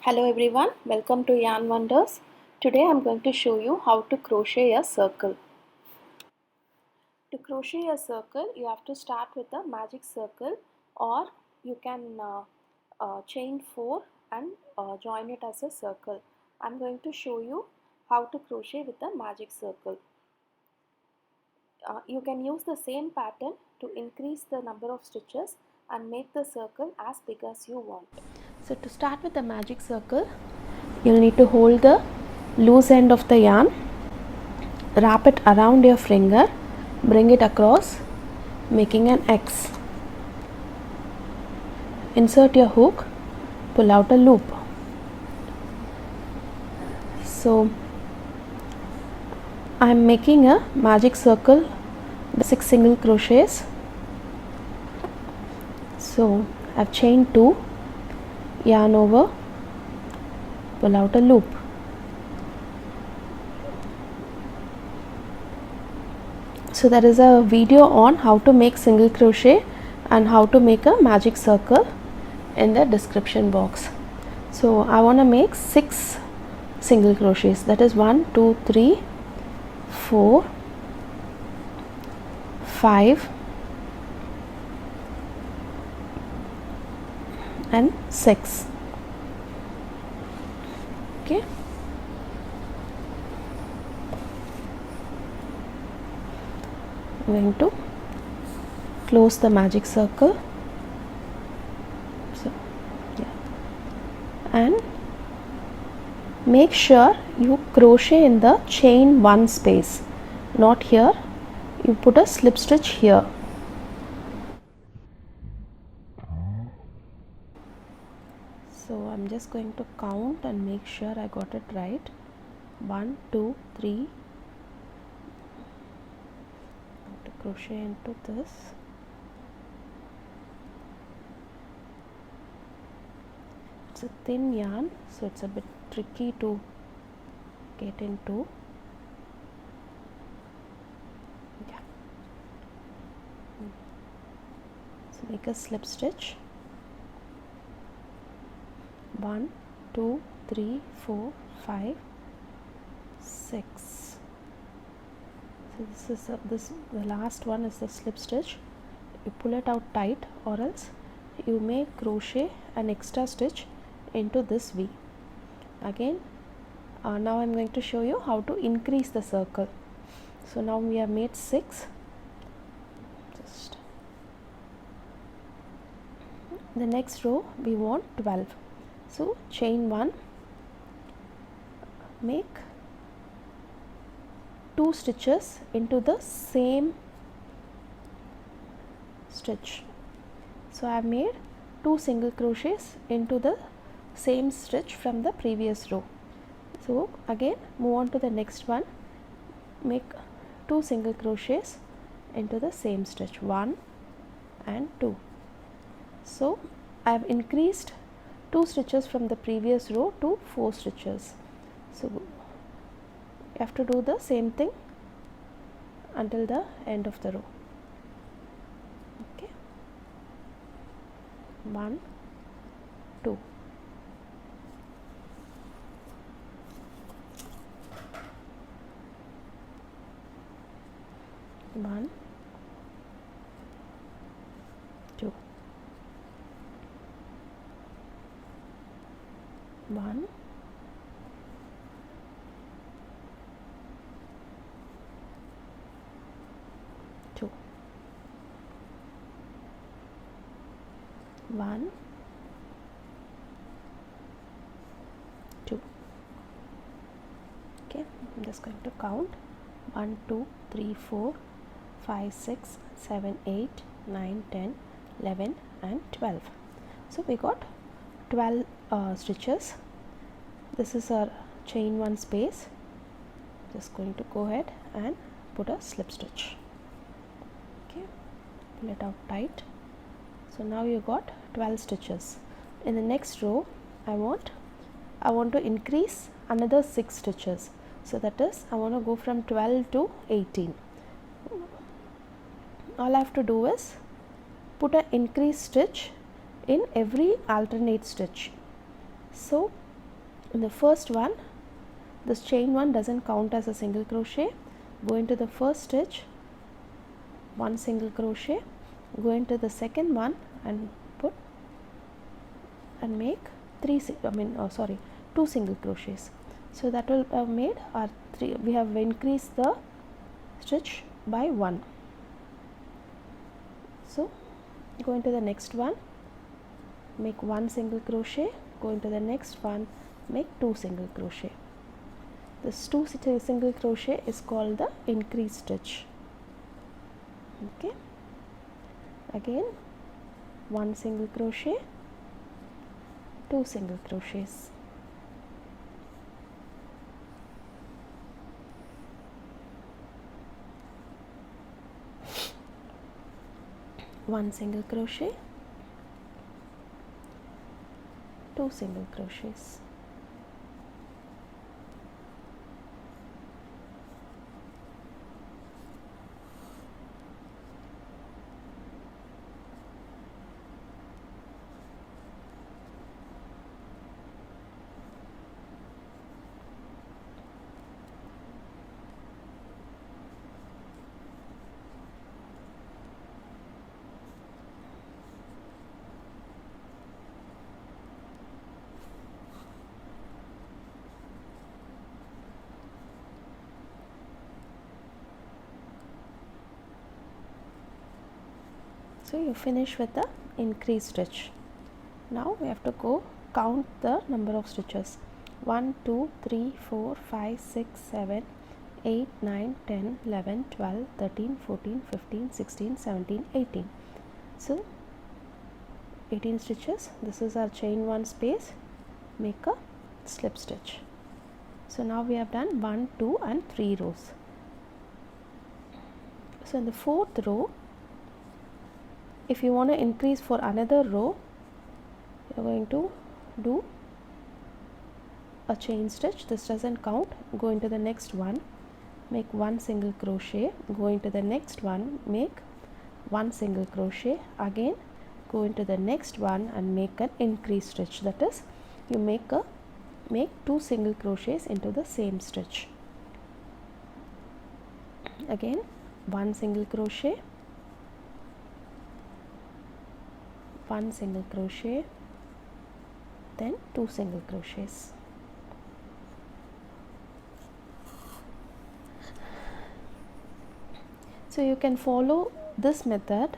Hello everyone, welcome to Yarn Wonders. Today I'm going to show you how to crochet a circle. To crochet a circle, you have to start with a magic circle, or you can chain 4 and join it as a circle. I'm going to show you how to crochet with a magic circle. You can use the same pattern to increase the number of stitches and make the circle as big as you want. So to start with the magic circle, you'll need to hold the loose end of the yarn, wrap it around your finger, bring it across, making an X. Insert your hook, pull out a loop. So I am making a magic circle with 6 single crochets. So I've chained 2, yarn over, pull out a loop. So there is a video on how to make single crochet and how to make a magic circle in the description box. So I want to make 6 single crochets, that is 1 2 3 4 5 and 6. Okay, I'm going to close the magic circle. So yeah, and make sure you crochet in the chain 1 space, not here. You put a slip stitch here. So I'm just going to count and make sure I got it right. 1 2 3. To crochet into this. It's a thin yarn, so it's a bit tricky to get into. Yeah. So make a slip stitch. 1 2 3 4 5 6. So this is the last one is the slip stitch. You pull it out tight, or else you may crochet an extra stitch into this V. Again, now I'm going to show you how to increase the circle. So now we have made 6. Just the next row we want 12. So chain 1, make 2 stitches into the same stitch. So I have made 2 single crochets into the same stitch from the previous row. So again move on to the next one, make 2 single crochets into the same stitch, 1 and 2. So I have increased 2 stitches from the previous row to 4 stitches. So you have to do the same thing until the end of the row. Okay, 1 2. One, 2, 1, 2, 1, 2. Okay, I'm just going to count 1 2 3 4 5 6 7 8 9 10 11 and 12. So we got 12 stitches. This is our chain 1 space. Just going to go ahead and put a slip stitch. Okay, pull it out tight. So now you got 12 stitches. In the next row I want to increase another 6 stitches. So that is, I want to go from 12 to 18. All I have to do is put an increase stitch in every alternate stitch. So In the first one, this chain 1 doesn't count as a single crochet. Go into the first stitch, 1 single crochet, go into the second one and put and make 2 single crochets. So that will have made our 3. We have increased the stitch by 1. So go into the next one, make 1 single crochet, go into the next one, make 2 single crochet. This 2 single crochet is called the increase stitch. Okay, again 1 single crochet, 2 single crochets. One single crochet, 2 single crochets. So you finish with the increase stitch. Now we have to go count the number of stitches. 1, 2, 3, 4, 5, 6, 7, 8, 9, 10, 11, 12, 13, 14, 15, 16, 17, 18. So 18 stitches. This is our chain 1 space. Make a slip stitch. So now we have done 1, 2 and 3 rows. So in the 4th row, if you want to increase for another row, you are going to do a chain stitch. This doesn't count. Go into the next one, make 1 single crochet, go into the next one, make 1 single crochet, again go into the next one and make an increase stitch. That is, you make 2 single crochets into the same stitch. Again 1 single crochet, 1 single crochet, then 2 single crochets. So you can follow this method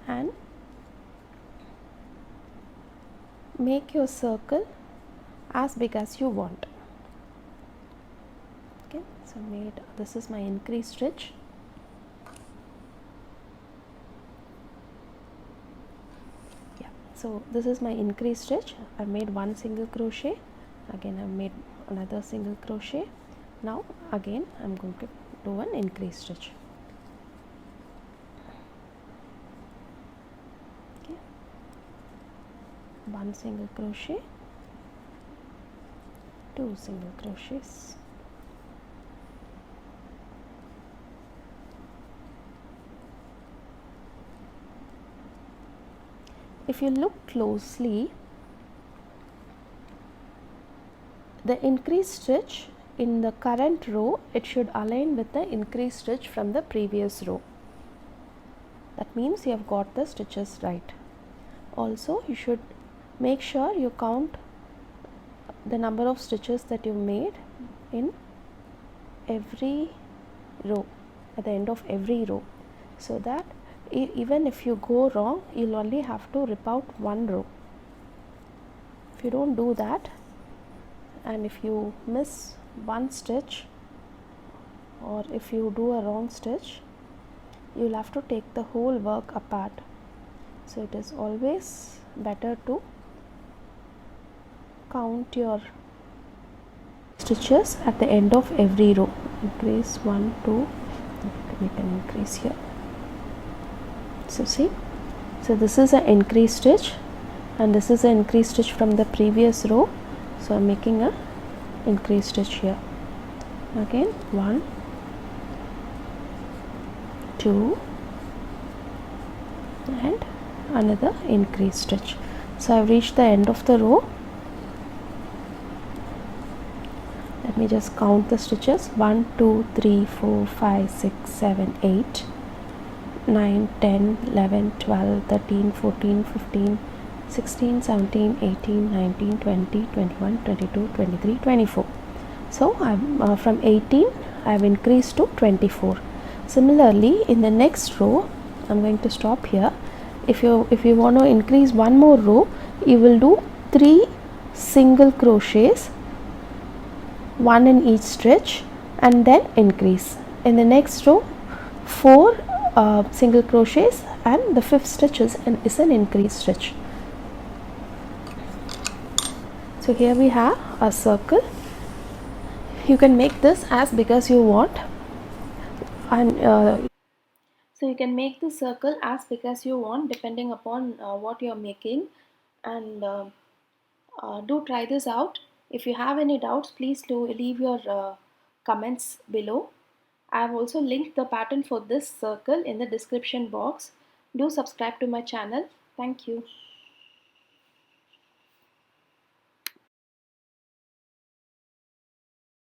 and make your circle as big as you want. Okay, so this is my increase stitch. So this is my increase stitch. I made 1 single crochet, again I made another single crochet. Now again I am going to do an increase stitch. Okay, 1 single crochet, 2 single crochets. If you look closely, the increase stitch in the current row, it should align with the increase stitch from the previous row. That means you have got the stitches right. Also, you should make sure you count the number of stitches that you made in every row, at the end of every row, so that even if you go wrong, you'll only have to rip out 1 row. If you don't do that, and if you miss 1 stitch, or if you do a wrong stitch, you'll have to take the whole work apart. So it is always better to count your stitches at the end of every row. Increase 1, 2, make an increase here. So see, so this is an increase stitch and this is an increase stitch from the previous row. So I am making a increase stitch here. Again 1, 2 and another increase stitch. So I have reached the end of the row. Let me just count the stitches. 1 2 3 4 5 6 7 8 9 10 11 12 13 14 15 16 17 18 19 20 21 22 23 24. So I'm from 18 I've increased to 24. Similarly, in the next row, I'm going to stop here. If you want to increase one more row, you will do 3 single crochets, one in each stitch, and then increase. In the next row, 4 single crochets, and the 5th stitch is an increase stitch. So here we have a circle. You can make this as big as you want, and so you can make the circle as big as you want depending upon what you're making, and do try this out. If you have any doubts, please do leave your comments below. I have also linked the pattern for this circle in the description box. Do subscribe to my channel. Thank you.